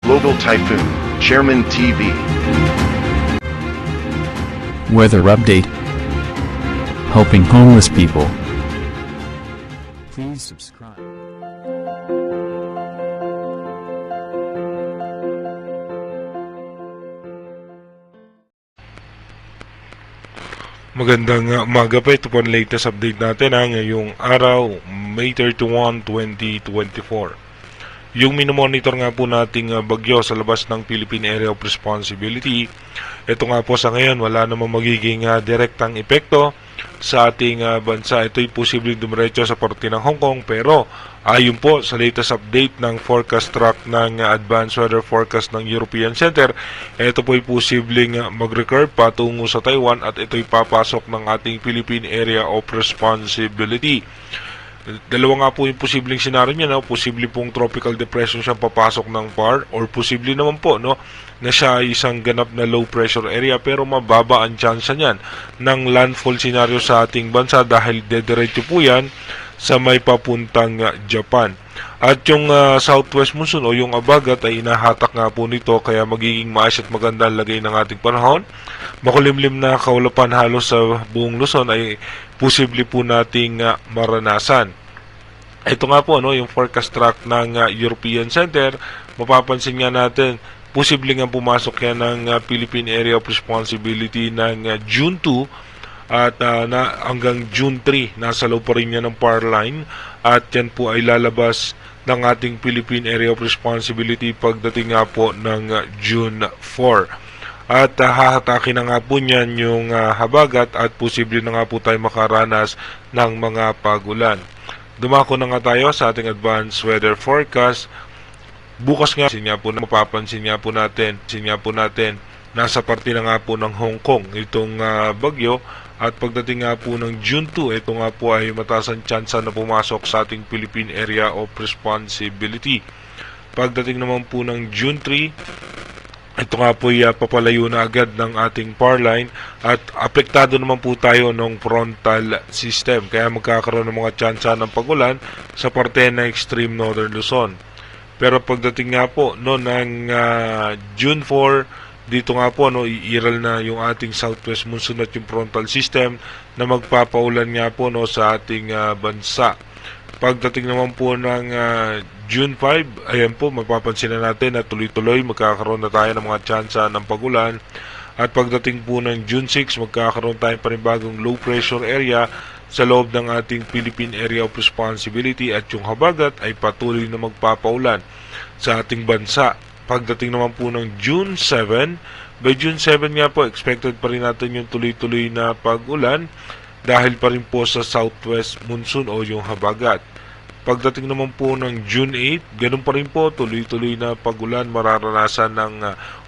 Global Typhoon, Chairman TV. Weather update. Helping homeless people. Please subscribe. Magandang umaga pa, ito po ang latest update natin ngayong araw, May 31, 2024. Yung minomonitor nga po nating bagyo sa labas ng Philippine Area of Responsibility, ito nga po sa ngayon wala namang magiging direktang epekto sa ating bansa. Ito'y posibleng dumiretso sa parte ng Hong Kong, pero ayon po sa latest update ng forecast track ng Advanced Weather Forecast ng European Center, ito po'y posibleng mag-recurve patungo sa Taiwan at ito'y papasok ng ating Philippine Area of Responsibility. Dalawa nga po yung posibleng senaryo niya, no? Posible pong tropical depression siyang papasok ng PAR, or posible naman po, no, na siya ay isang ganap na low pressure area, pero mababa ang chance niyan ng landfall scenario sa ating bansa dahil dediretso po yan sa may papuntang Japan. At yung southwest monsoon o yung abagat ay inahatak nga po nito, kaya magiging maayos at maganda ang lagay ng ating panahon. Makulimlim na kaulapan halos sa buong Luzon ay posible po nating maranasan. Ito nga po, no, yung forecast track ng European Center, mapapansin nga natin, posible nga pumasok yan ng Philippine Area of Responsibility ng June 2 at hanggang June 3, nasa low pa rin yan ng PAR line, at yan po ay lalabas ng ating Philippine Area of Responsibility pagdating nga po ng June 4. At hahatake na nga po niyan yung habagat at posible na nga po tayo makaranas ng mga pagulan. Dumako na nga tayo sa ating advanced weather forecast. Bukas nga, mapapansin nga po natin, nasa parte na nga po ng Hong Kong itong bagyo, at pagdating nga po ng June 2, ito nga po ay mataas ang tsansa na pumasok sa ating Philippine Area of Responsibility. Pagdating naman po ng June 3, ito nga po ay papalayo na agad ng ating PAR line, at apektado naman po tayo ng frontal system, kaya magkakaroon ng mga tsansa ng pagulan sa parte ng extreme northern Luzon. Pero pagdating nga po ng June 4, dito nga po iiral na yung ating southwest monsoon at yung frontal system na magpapaulan nga po sa ating bansa. Pagdating naman po ng June 5, ayan po, mapapansin na natin na tuloy-tuloy magkakaroon na tayo ng mga tsansa ng pagulan. At pagdating po ng June 6, magkakaroon tayo pa rin bagong low pressure area sa loob ng ating Philippine Area of Responsibility, at yung habagat ay patuloy na magpapaulan sa ating bansa. Pagdating naman po ng June 7, by June 7 nga po, expected pa rin natin yung tuloy-tuloy na pag-ulan dahil pa rin po sa southwest monsoon o yung habagat. Pagdating naman po ng June 8, ganun pa rin po, tuloy-tuloy na pag-ulan mararanasan ng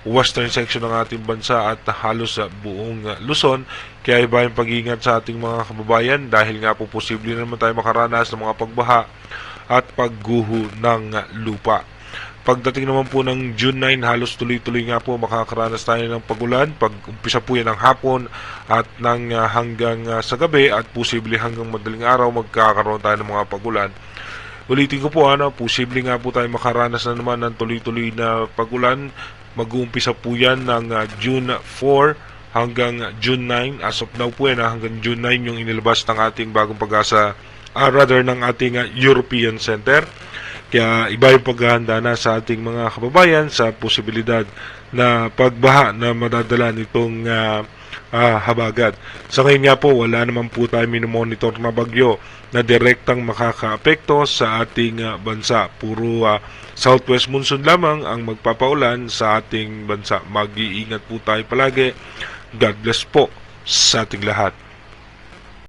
western section ng ating bansa at halos sa buong Luzon. Kaya iba yung pag-iingat sa ating mga kababayan dahil nga po posible naman tayo makaranas ng mga pagbaha at pagguho ng lupa. Pagdating naman po ng June 9, halos tuloy-tuloy nga po makakaranas tayo ng pagulan. Pag-umpisa po yan ng hapon at hanggang sa gabi, at posible hanggang madaling araw magkakaroon tayo ng mga pagulan. Ulitin ko po, posible nga po tayo makaranas na naman ng tuloy-tuloy na pagulan. Mag-uumpisa po yan ng June 4 hanggang June 9. As of now po yan, hanggang June 9 yung inilabas ng ating bagong pag-asa, ng ating European Center. Kaya iba yung paghahanda na sa ating mga kababayan sa posibilidad na pagbaha na madadala nitong habagat. Sa ngayon nga po, wala naman po tayo minomonitor na bagyo na direktang makakaapekto sa ating bansa. Puro southwest monsoon lamang ang magpapaulan sa ating bansa. Mag-iingat po tayo palagi. God bless po sa ating lahat.